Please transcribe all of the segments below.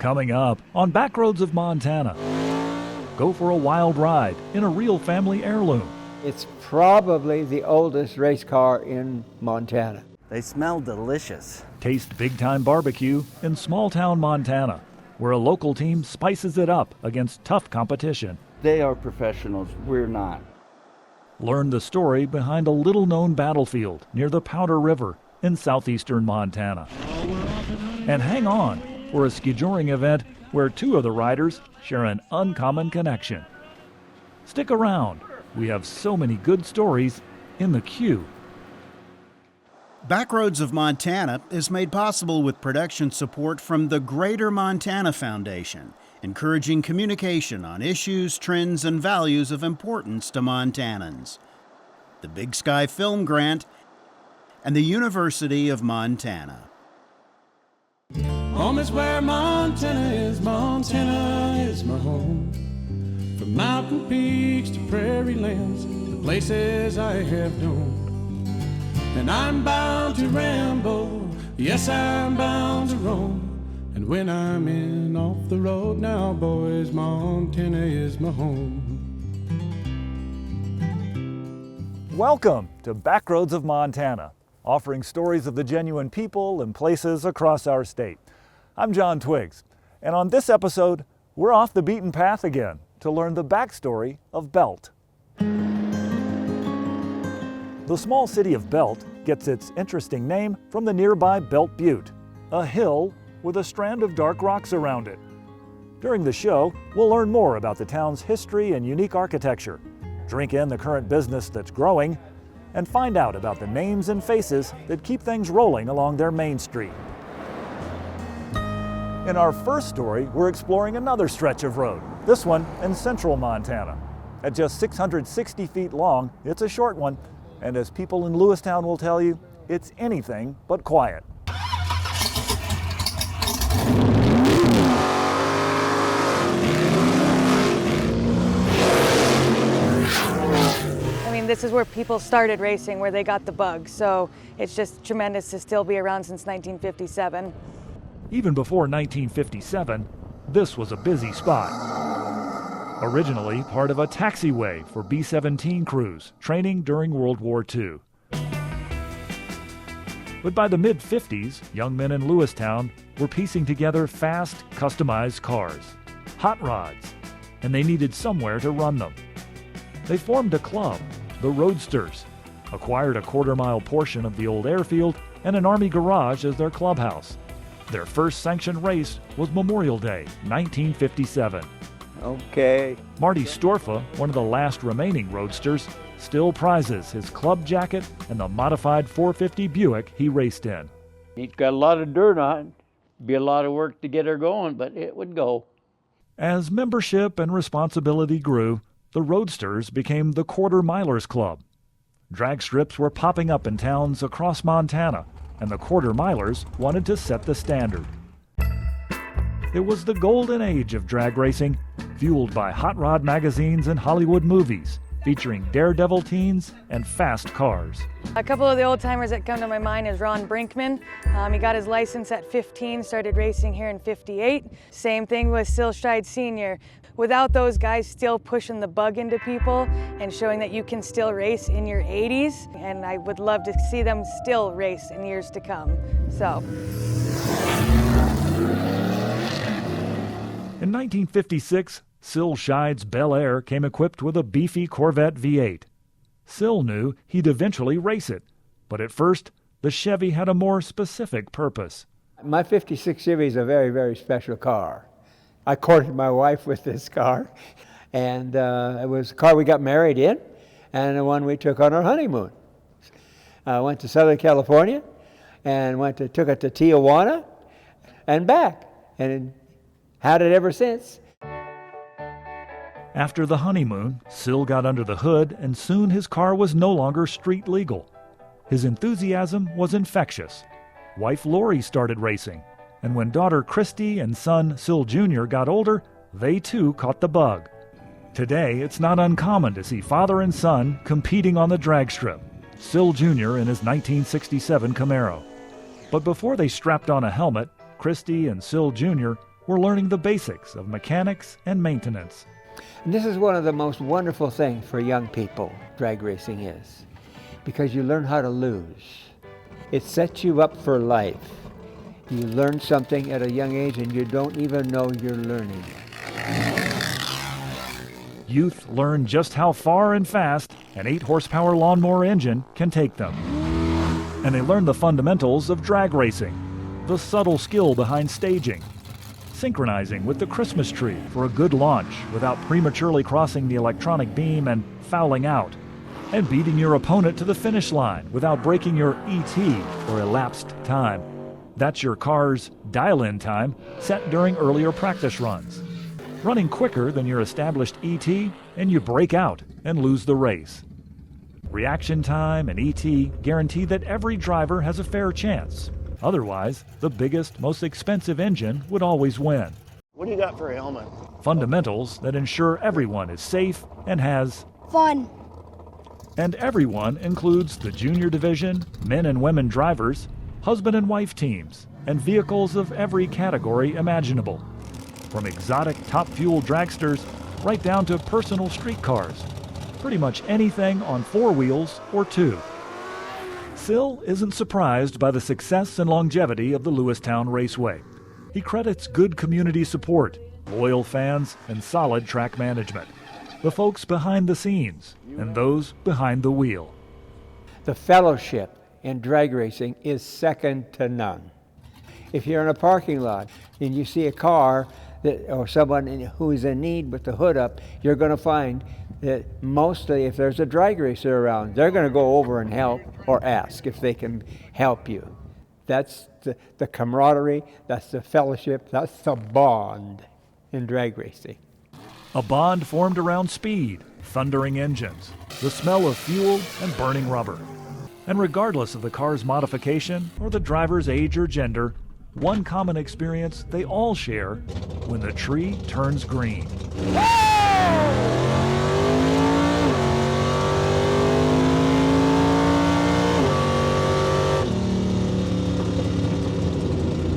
Coming up on Backroads of Montana. Go for a wild ride in a real family heirloom. It's probably the oldest race car in Montana. They smell delicious. Taste big-time barbecue in small-town Montana, where a local team spices it up against tough competition. They are professionals, we're not. Learn the story behind a little-known battlefield near the Powder River in southeastern Montana. And hang on for a skijoring event where two of the riders share an uncommon connection. Stick around. We have so many good stories in the queue. Backroads of Montana is made possible with production support from the Greater Montana Foundation, encouraging communication on issues, trends, and values of importance to Montanans. The Big Sky Film Grant and the University of Montana. Home is where Montana is my home. From mountain peaks to prairie lands, the places I have known. And I'm bound to ramble, yes, I'm bound to roam. And when I'm in off the road now, boys, Montana is my home. Welcome to Backroads of Montana, offering stories of the genuine people and places across our state. I'm John Twiggs, and on this episode, we're off the beaten path again to learn the backstory of Belt. The small city of Belt gets its interesting name from the nearby Belt Butte, a hill with a strand of dark rocks around it. During the show, we'll learn more about the town's history and unique architecture, drink in the current business that's growing, and find out about the names and faces that keep things rolling along their main street. In our first story, we're exploring another stretch of road, this one in central Montana. At just 660 feet long, it's a short one, and as people in Lewistown will tell you, it's anything but quiet. I mean, this is where people started racing, where they got the bug, so it's just tremendous to still be around since 1957. Even before 1957, this was a busy spot. Originally part of a taxiway for B-17 crews training during World War II. But by the mid-50s, young men in Lewistown were piecing together fast, customized cars, hot rods, and they needed somewhere to run them. They formed a club, the Roadsters, acquired a quarter-mile portion of the old airfield and an Army garage as their clubhouse. Their first sanctioned race was Memorial Day, 1957. Okay. Marty Storfa, one of the last remaining Roadsters, still prizes his club jacket and the modified 450 Buick he raced in. It's got a lot of dirt on it. Be a lot of work to get her going, but it would go. As membership and responsibility grew, the Roadsters became the Quarter Milers Club. Drag strips were popping up in towns across Montana, and the Quarter Milers wanted to set the standard. It was the golden age of drag racing, fueled by hot rod magazines and Hollywood movies, featuring daredevil teens and fast cars. A couple of the old timers that come to my mind is Ron Brinkman. He got his license at 15, started racing here in 58. Same thing with Syl Stride Sr. Without those guys still pushing the bug into people and showing that you can still race in your 80s, and I would love to see them still race in years to come. So. In 1956, Syl Scheide's Bel Air came equipped with a beefy Corvette V8. Syl knew he'd eventually race it, but at first, the Chevy had a more specific purpose. My 56 Chevy is a very, very special car. I courted my wife with this car, and it was a car we got married in, and the one we took on our honeymoon. I went to Southern California, and took it to Tijuana, and back, and had it ever since. After the honeymoon, Syl got under the hood, and soon his car was no longer street legal. His enthusiasm was infectious. Wife Lori started racing, and when daughter Christy and son Syl Jr. got older, they too caught the bug. Today, it's not uncommon to see father and son competing on the drag strip, Syl Jr. in his 1967 Camaro. But before they strapped on a helmet, Christy and Syl Jr. we're learning the basics of mechanics and maintenance. And this is one of the most wonderful things for young people, drag racing is, because you learn how to lose. It sets you up for life. You learn something at a young age and you don't even know you're learning it. Youth learn just how far and fast an 8-horsepower lawnmower engine can take them. And they learn the fundamentals of drag racing, the subtle skill behind staging, synchronizing with the Christmas tree for a good launch without prematurely crossing the electronic beam and fouling out, and beating your opponent to the finish line without breaking your ET, or elapsed time. That's your car's dial-in time set during earlier practice runs. Running quicker than your established ET, and you break out and lose the race. Reaction time and ET guarantee that every driver has a fair chance. Otherwise, the biggest, most expensive engine would always win. What do you got for a helmet? Fundamentals that ensure everyone is safe and has fun. And everyone includes the junior division, men and women drivers, husband and wife teams, and vehicles of every category imaginable. From exotic top-fuel dragsters right down to personal street cars. Pretty much anything on 4 wheels or 2. Sill isn't surprised by the success and longevity of the Lewistown Raceway. He credits good community support, loyal fans, and solid track management. The folks behind the scenes and those behind the wheel. The fellowship in drag racing is second to none. If you're in a parking lot and you see a car or someone who is in need with the hood up, you're going to find that mostly if there's a drag racer around, they're going to go over and help or ask if they can help you. That's the camaraderie, that's the fellowship, that's the bond in drag racing. A bond formed around speed, thundering engines, the smell of fuel, and burning rubber. And regardless of the car's modification or the driver's age or gender, one common experience they all share when the tree turns green.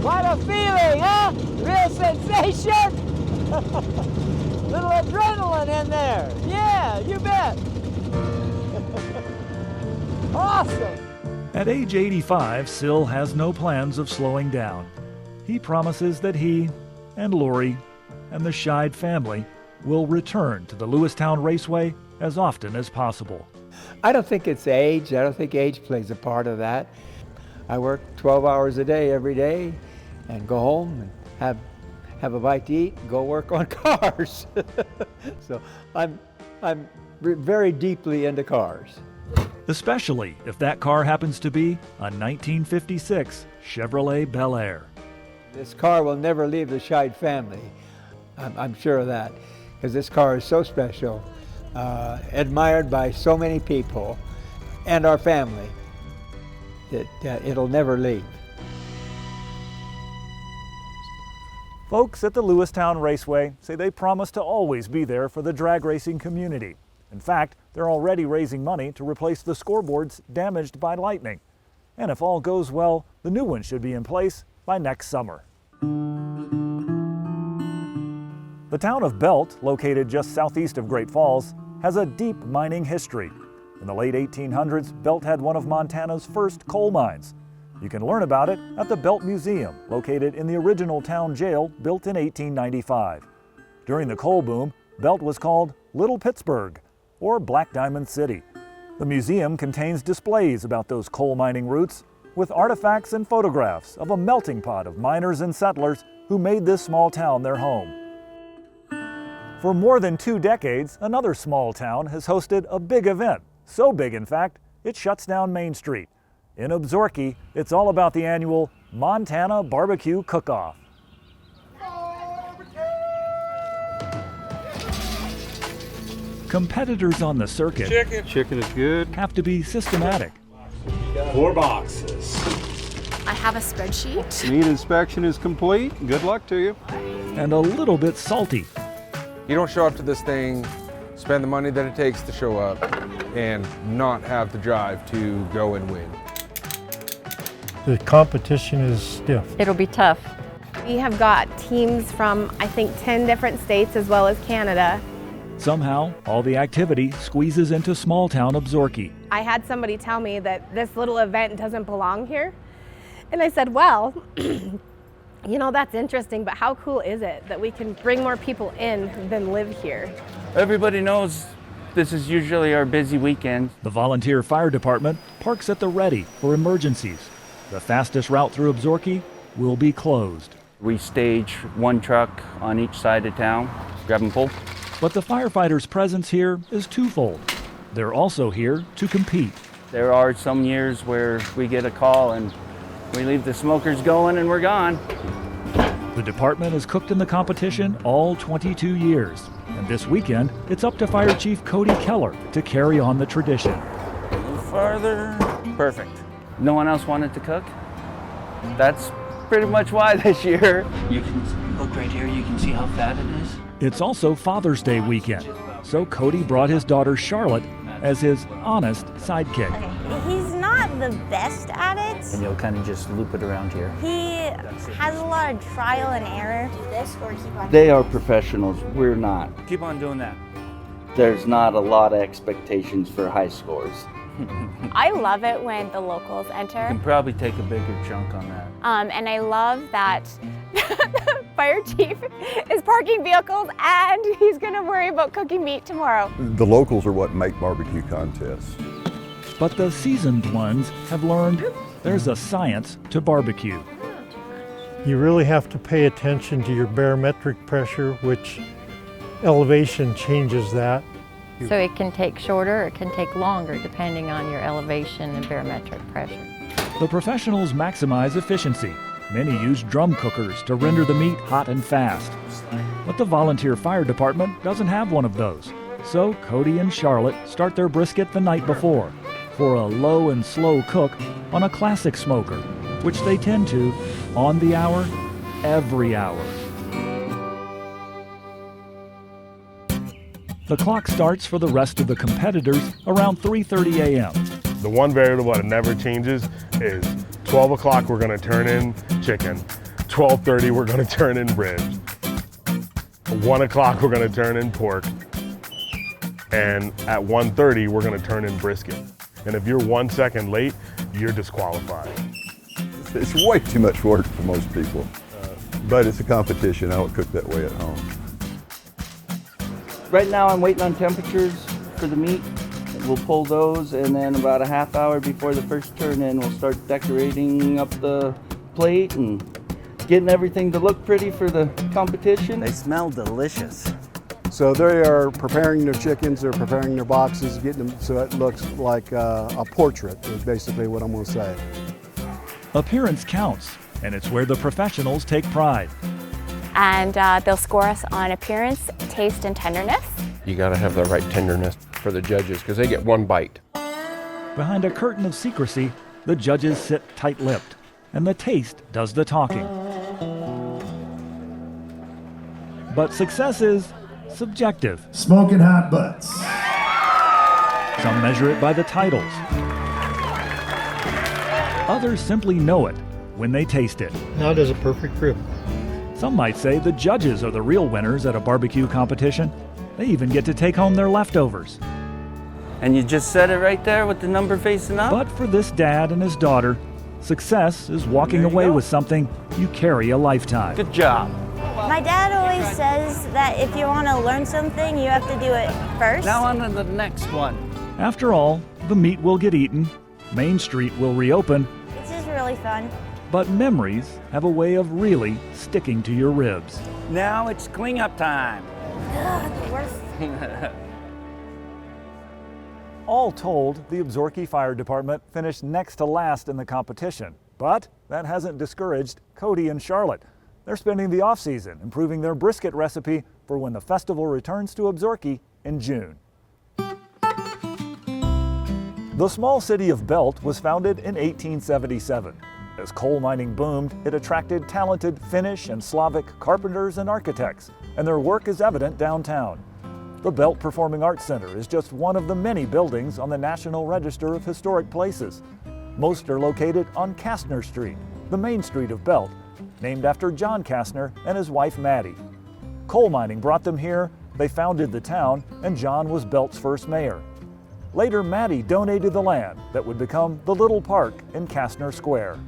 What a feeling, huh? Real sensation? Little adrenaline in there. Yeah, you bet. Awesome. At age 85, Sill has no plans of slowing down. He promises that he and Lori and the Scheid family will return to the Lewistown Raceway as often as possible. I don't think it's age. I don't think age plays a part of that. I work 12 hours a day every day and go home and have a bite to eat and go work on cars. So I'm very deeply into cars. Especially if that car happens to be a 1956 Chevrolet Bel Air. This car will never leave the Scheid family. I'm sure of that, because this car is so special, admired by so many people and our family, that it'll never leave. Folks at the Lewistown Raceway say they promise to always be there for the drag racing community. In fact, they're already raising money to replace the scoreboards damaged by lightning. And if all goes well, the new one should be in place by next summer. The town of Belt, located just southeast of Great Falls, has a deep mining history. In the late 1800s, Belt had one of Montana's first coal mines. You can learn about it at the Belt Museum, located in the original town jail built in 1895. During the coal boom, Belt was called Little Pittsburgh, or Black Diamond City. The museum contains displays about those coal mining routes, with artifacts and photographs of a melting pot of miners and settlers who made this small town their home. For more than 2 decades, another small town has hosted a big event, so big in fact, it shuts down Main Street. In Absaroka, it's all about the annual Montana Barbecue Cook-Off. Competitors on the circuit Chicken is good. have to be systematic. 4 boxes. I have a spreadsheet. Meat inspection is complete. Good luck to you. And a little bit salty. You don't show up to this thing, spend the money that it takes to show up, and not have the drive to go and win. The competition is stiff. It'll be tough. We have got teams from, I think, 10 different states as well as Canada. Somehow, all the activity squeezes into small-town Absaroka. I had somebody tell me that this little event doesn't belong here. And I said, well, you know, that's interesting, but how cool is it that we can bring more people in than live here? Everybody knows this is usually our busy weekend. The volunteer fire department parks at the ready for emergencies. The fastest route through Absaroka will be closed. We stage one truck on each side of town, grab and pull. But the firefighters' presence here is twofold. They're also here to compete. There are some years where we get a call and we leave the smokers going and we're gone. The department has cooked in the competition all 22 years. And this weekend, it's up to Fire Chief Cody Keller to carry on the tradition. A little farther. Perfect. No one else wanted to cook? That's pretty much why this year. You can look right here, you can see how fat it is. It's also Father's Day weekend, so Cody brought his daughter Charlotte as his honest sidekick. He's not the best at it. And you'll kind of just loop it around here. He has a lot of trial and error. Do this or keep on. They are professionals, we're not. Keep on doing that. There's not a lot of expectations for high scores. I love it when the locals enter. You can probably take a bigger chunk on that. And I love that the fire chief is parking vehicles and he's gonna worry about cooking meat tomorrow. The locals are what make barbecue contests. But the seasoned ones have learned there's a science to barbecue. You really have to pay attention to your barometric pressure, which elevation changes that. So it can take shorter, or it can take longer, depending on your elevation and barometric pressure. The professionals maximize efficiency. Many use drum cookers to render the meat hot and fast. But the volunteer fire department doesn't have one of those. So Cody and Charlotte start their brisket the night before for a low and slow cook on a classic smoker, which they tend to on the hour, every hour. The clock starts for the rest of the competitors around 3:30 a.m. The one variable that never changes is 12 o'clock we're going to turn in chicken, 12:30 we're going to turn in ribs, 1 o'clock we're going to turn in pork, and at 1:30 we're going to turn in brisket. And if you're 1 second late, you're disqualified. It's way too much work for most people, but it's a competition. I don't cook that way at home. Right now I'm waiting on temperatures for the meat. We'll pull those, and then about a half hour before the first turn in, we'll start decorating up the plate and getting everything to look pretty for the competition. They smell delicious. So they are preparing their chickens, they're preparing their boxes, getting them so it looks like a portrait, is basically what I'm going to say. Appearance counts, and it's where the professionals take pride. And they'll score us on appearance, taste, and tenderness. You got to have the right tenderness for the judges because they get one bite. Behind a curtain of secrecy, the judges sit tight-lipped, and the taste does the talking. But success is subjective. Smoking hot butts. Some measure it by the titles. Others simply know it when they taste it. Now does a perfect rib. Some might say the judges are the real winners at a barbecue competition. They even get to take home their leftovers. And you just said it right there with the number facing up? But for this dad and his daughter, success is walking away with something you carry a lifetime. Good job. My dad always says that if you want to learn something, you have to do it first. Now on to the next one. After all, the meat will get eaten, Main Street will reopen. This is really fun. But memories have a way of really sticking to your ribs. Now it's clean-up time. The worst. All told, the Absaroka Fire Department finished next to last in the competition. But that hasn't discouraged Cody and Charlotte. They're spending the off-season improving their brisket recipe for when the festival returns to Absaroka in June. The small city of Belt was founded in 1877. As coal mining boomed, it attracted talented Finnish and Slavic carpenters and architects, and their work is evident downtown. The Belt Performing Arts Center is just one of the many buildings on the National Register of Historic Places. Most are located on Kastner Street, the main street of Belt, named after John Kastner and his wife Maddie. Coal mining brought them here, they founded the town, and John was Belt's first mayor. Later, Maddie donated the land that would become the little park in Kastner Square.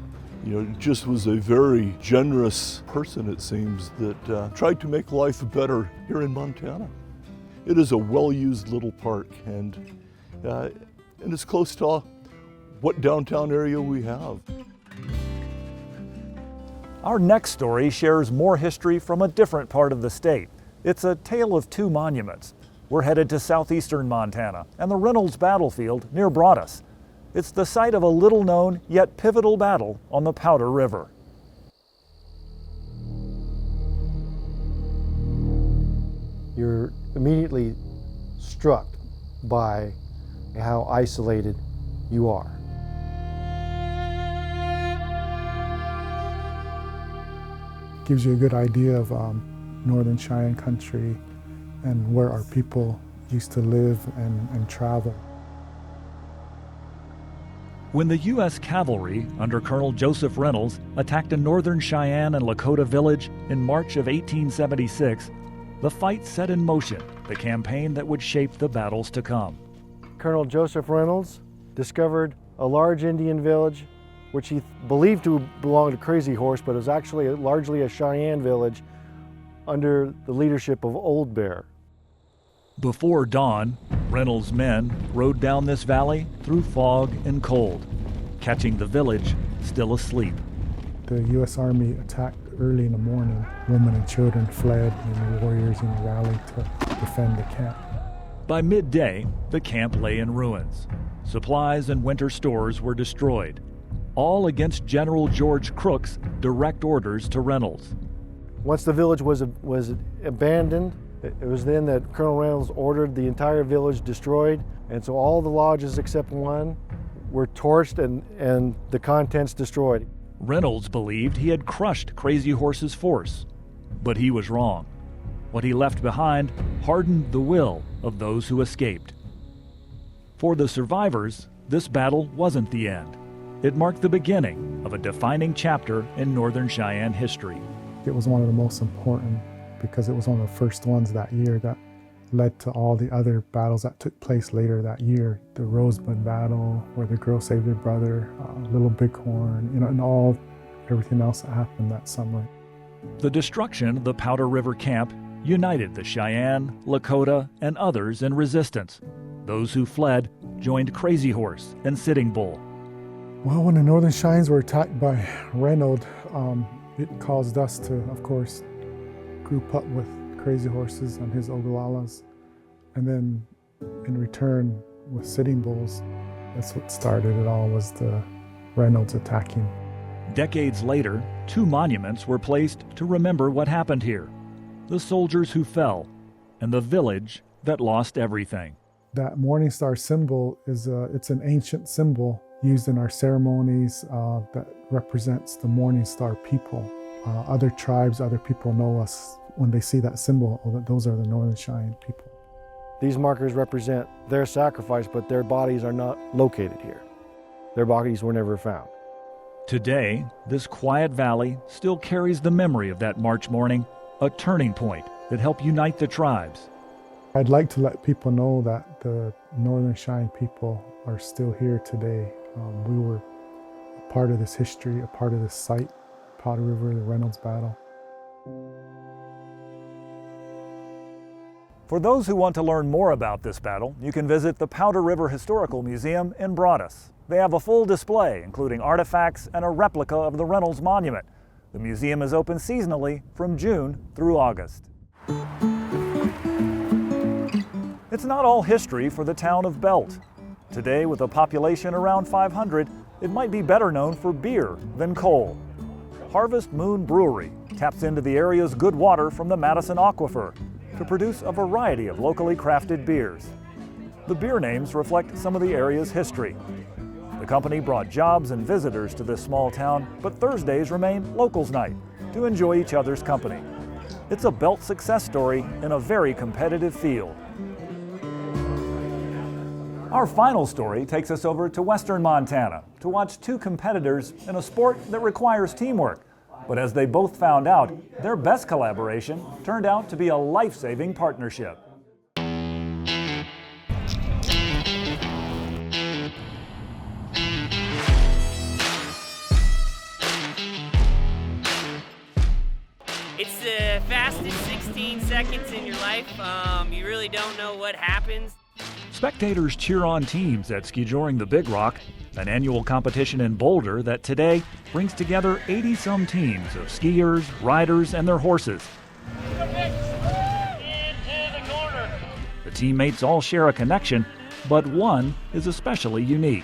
You know, just was a very generous person, it seems, that tried to make life better here in Montana. It is a well-used little park, and it's close to what downtown area we have. Our next story shares more history from a different part of the state. It's a tale of two monuments. We're headed to southeastern Montana and the Reynolds Battlefield near Broadus. It's the site of a little-known yet pivotal battle on the Powder River. You're immediately struck by how isolated you are. Gives you a good idea of Northern Cheyenne country and where our people used to live and travel. When the U.S. Cavalry, under Colonel Joseph Reynolds, attacked a Northern Cheyenne and Lakota village in March of 1876, the fight set in motion the campaign that would shape the battles to come. Colonel Joseph Reynolds discovered a large Indian village, which he believed to belong to Crazy Horse, but it was actually largely a Cheyenne village under the leadership of Old Bear. Before dawn, Reynolds' men rode down this valley through fog and cold, catching the village still asleep. The U.S. Army attacked early in the morning. Women and children fled, and the warriors rallied to defend the camp. By midday, the camp lay in ruins. Supplies and winter stores were destroyed, all against General George Crook's direct orders to Reynolds. Once the village was abandoned, it was then that Colonel Reynolds ordered the entire village destroyed, and so all the lodges except one were torched and the contents destroyed. Reynolds believed he had crushed Crazy Horse's force, but he was wrong. What he left behind hardened the will of those who escaped. For the survivors, this battle wasn't the end. It marked the beginning of a defining chapter in Northern Cheyenne history. It was one of the most important because it was one of the first ones that year that led to all the other battles that took place later that year. The Rosebud Battle, where the girl saved her brother, Little Bighorn, and everything else that happened that summer. The destruction of the Powder River camp united the Cheyenne, Lakota, and others in resistance. Those who fled joined Crazy Horse and Sitting Bull. Well, when the Northern Cheyennes were attacked by Reynolds, it caused us to, of course, group up with Crazy Horses and his Oglalas, and then in return with Sitting Bulls. That's what started it all, was the Reynolds attacking. Decades later, two monuments were placed to remember what happened here: the soldiers who fell and the village that lost everything. That Morning Star symbol it's an ancient symbol used in our ceremonies that represents the Morning Star people. Other tribes, other people know us when they see that symbol, that those are the Northern Cheyenne people. These markers represent their sacrifice, but their bodies are not located here. Their bodies were never found. Today, this quiet valley still carries the memory of that March morning, a turning point that helped unite the tribes. I'd like to let people know that the Northern Cheyenne people are still here today. We were a part of this history, a part of this site, Powder River, the Reynolds Battle. For those who want to learn more about this battle, you can visit the Powder River Historical Museum in Broadus. They have a full display, including artifacts and a replica of the Reynolds Monument. The museum is open seasonally from June through August. It's not all history for the town of Belt. Today, with a population around 500, it might be better known for beer than coal. Harvest Moon Brewery taps into the area's good water from the Madison Aquifer to produce a variety of locally crafted beers. The beer names reflect some of the area's history. The company brought jobs and visitors to this small town, but Thursdays remain locals' night to enjoy each other's company. It's a Belt success story in a very competitive field. Our final story takes us over to western Montana to watch two competitors in a sport that requires teamwork. But as they both found out, their best collaboration turned out to be a life-saving partnership. It's the fastest 16 seconds in your life. You really don't know what happens. Spectators cheer on teams at Skijoring the Big Rock, an annual competition in Boulder that today brings together 80-some teams of skiers, riders, and their horses. The teammates all share a connection, but one is especially unique.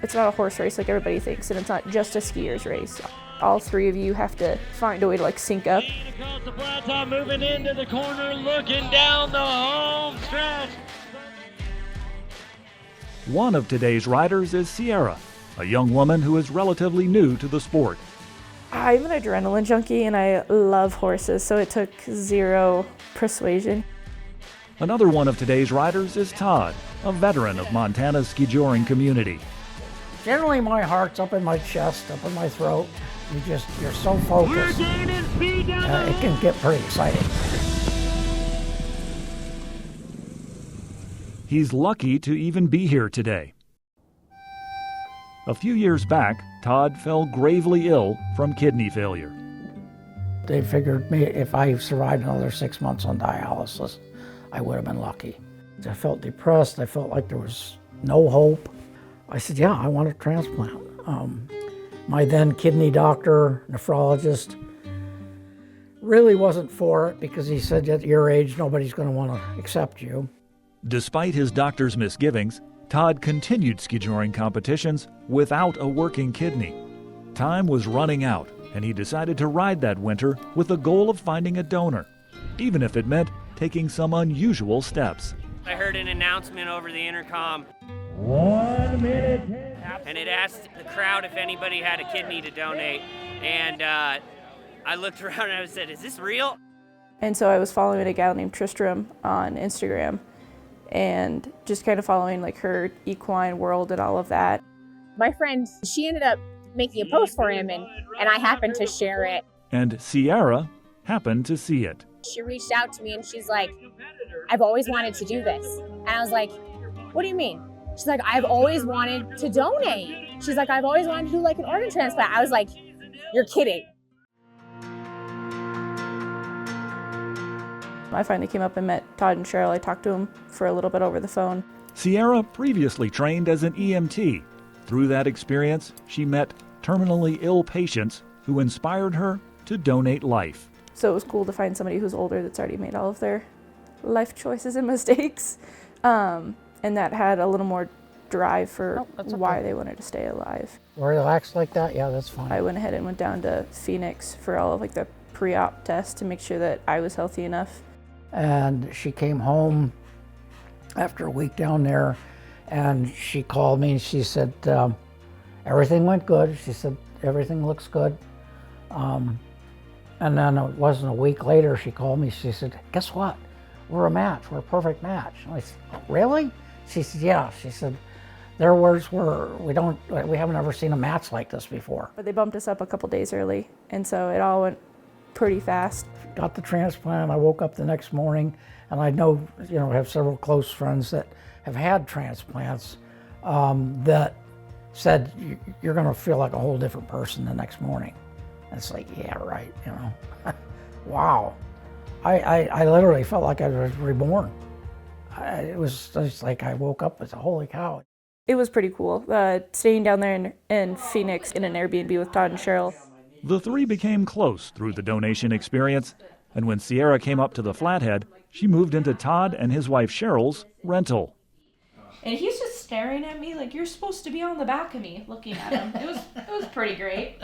It's not a horse race like everybody thinks, and it's not just a skier's race. All three of you have to find a way to sync up. Across the flat top, moving into the corner, looking down the home stretch. One of today's riders is Sierra, a young woman who is relatively new to the sport. I'm an adrenaline junkie and I love horses, so it took zero persuasion. Another one of today's riders is Todd, a veteran of Montana's skijoring community. Generally my heart's up in my chest, up in my throat. You're so focused. We're gaining speed down the it can get pretty exciting. He's lucky to even be here today. A few years back, Todd fell gravely ill from kidney failure. They figured if I survived another 6 months on dialysis, I would have been lucky. I felt depressed. I felt like there was no hope. I said, yeah, I want a transplant. My then kidney doctor, nephrologist, really wasn't for it because he said at your age, nobody's going to want to accept you. Despite his doctor's misgivings, Todd continued skijoring competitions without a working kidney. Time was running out, and he decided to ride that winter with the goal of finding a donor, even if it meant taking some unusual steps. I heard an announcement over the intercom. 1 minute. And it asked the crowd if anybody had a kidney to donate. And I looked around and I said, is this real? And so I was following a gal named Tristram on Instagram and just kind of following her equine world and all of that. My friend, she ended up making a post for him and I happened to share it. And Sierra happened to see it. She reached out to me and she's like, I've always wanted to do this. And I was like, what do you mean? She's like, I've always wanted to donate. She's like, I've always wanted to do an organ transplant. I was like, you're kidding. I finally came up and met Todd and Cheryl. I talked to them for a little bit over the phone. Sierra previously trained as an EMT. Through that experience, she met terminally ill patients who inspired her to donate life. So it was cool to find somebody who's older that's already made all of their life choices and mistakes. And that had a little more drive for why they wanted to stay alive. Relaxed like that? Yeah, that's fine. I went ahead and went down to Phoenix for all of the pre-op tests to make sure that I was healthy enough. And she came home after a week down there and she called me and she said, everything went good. She said, everything looks good. And then it wasn't a week later, she called me, she said, guess what? We're a match, we're a perfect match. And I said, really? She said, yeah. She said, their words were, we haven't ever seen a match like this before. But they bumped us up a couple days early, and so it all went pretty fast. Got the transplant, I woke up the next morning, and I know, have several close friends that have had transplants that said, you're gonna feel like a whole different person the next morning. And it's like, yeah, right, Wow. I literally felt like I was reborn. It was just like I woke up as a holy cow. It was pretty cool, staying down there in Phoenix in an Airbnb with Todd and Cheryl. The three became close through the donation experience, and when Sierra came up to the Flathead, she moved into Todd and his wife Cheryl's rental. And he's just staring at me like you're supposed to be on the back of me, looking at him. It was pretty great.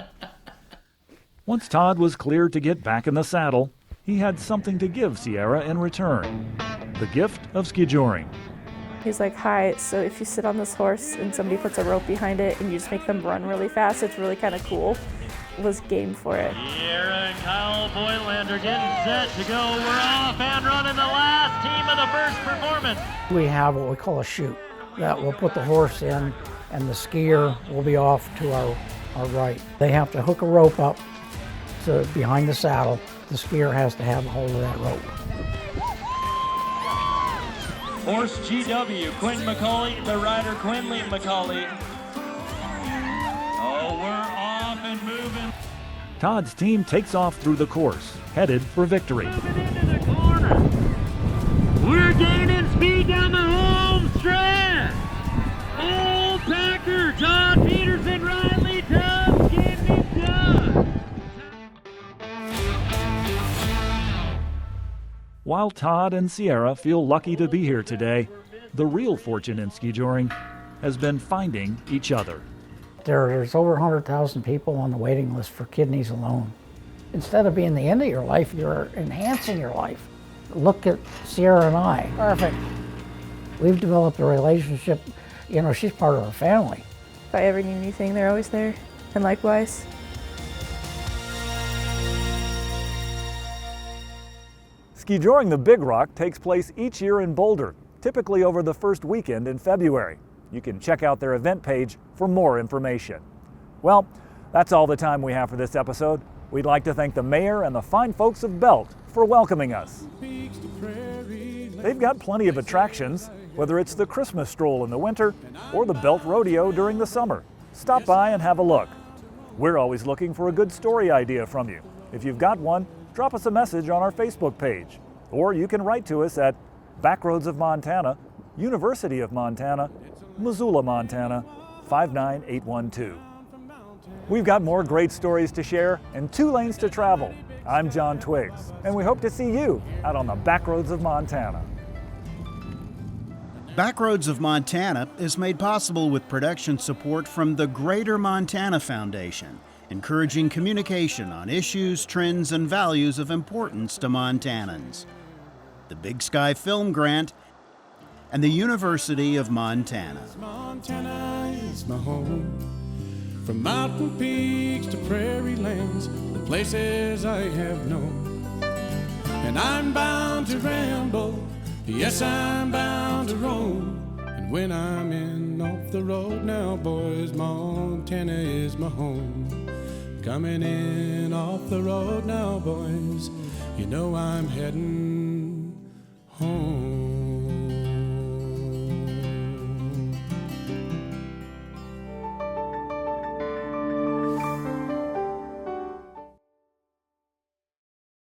Once Todd was cleared to get back in the saddle, he had something to give Sierra in return. The gift of skijoring. He's like, hi, so if you sit on this horse and somebody puts a rope behind it and you just make them run really fast, it's really kind of cool. Was game for it. Sierra and Kyle Boylander getting set to go. We're off and running the last team of the first performance. We have what we call a chute that we'll put the horse in and the skier will be off to our right. They have to hook a rope up behind the saddle, the skier has to have a hold of that rope. Horse GW, Quinn McCauley, the rider Quinley McCauley. Oh, we're off and moving. Todd's team takes off through the course, headed for victory. We're gaining speed down the home stretch. Old Packer, Todd Peterson, Riley Tubbs, getting it done. While Todd and Sierra feel lucky to be here today, the real fortune in ski touring has been finding each other. There's over 100,000 people on the waiting list for kidneys alone. Instead of being the end of your life, you're enhancing your life. Look at Sierra and I. Perfect. We've developed a relationship. You know, she's part of our family. If I ever need anything, they're always there. And likewise. Ski-Joring the Big Rock takes place each year in Boulder, typically over the first weekend in February. You can check out their event page for more information. Well, that's all the time we have for this episode. We'd like to thank the mayor and the fine folks of Belt for welcoming us. They've got plenty of attractions, whether it's the Christmas stroll in the winter or the Belt Rodeo during the summer. Stop by and have a look. We're always looking for a good story idea from you. If you've got one, drop us a message on our Facebook page, or you can write to us at Backroads of Montana, University of Montana, Missoula, Montana, 59812. We've got more great stories to share and 2 lanes to travel. I'm John Twiggs, and we hope to see you out on the Backroads of Montana. Backroads of Montana is made possible with production support from the Greater Montana Foundation, encouraging communication on issues, trends, and values of importance to Montanans. The Big Sky Film Grant and the University of Montana. Montana is my home. From mountain peaks to prairie lands, the places I have known. And I'm bound to ramble, yes, I'm bound to roam. And when I'm in off the road now, boys, Montana is my home. Coming in off the road now, boys, you know I'm heading home.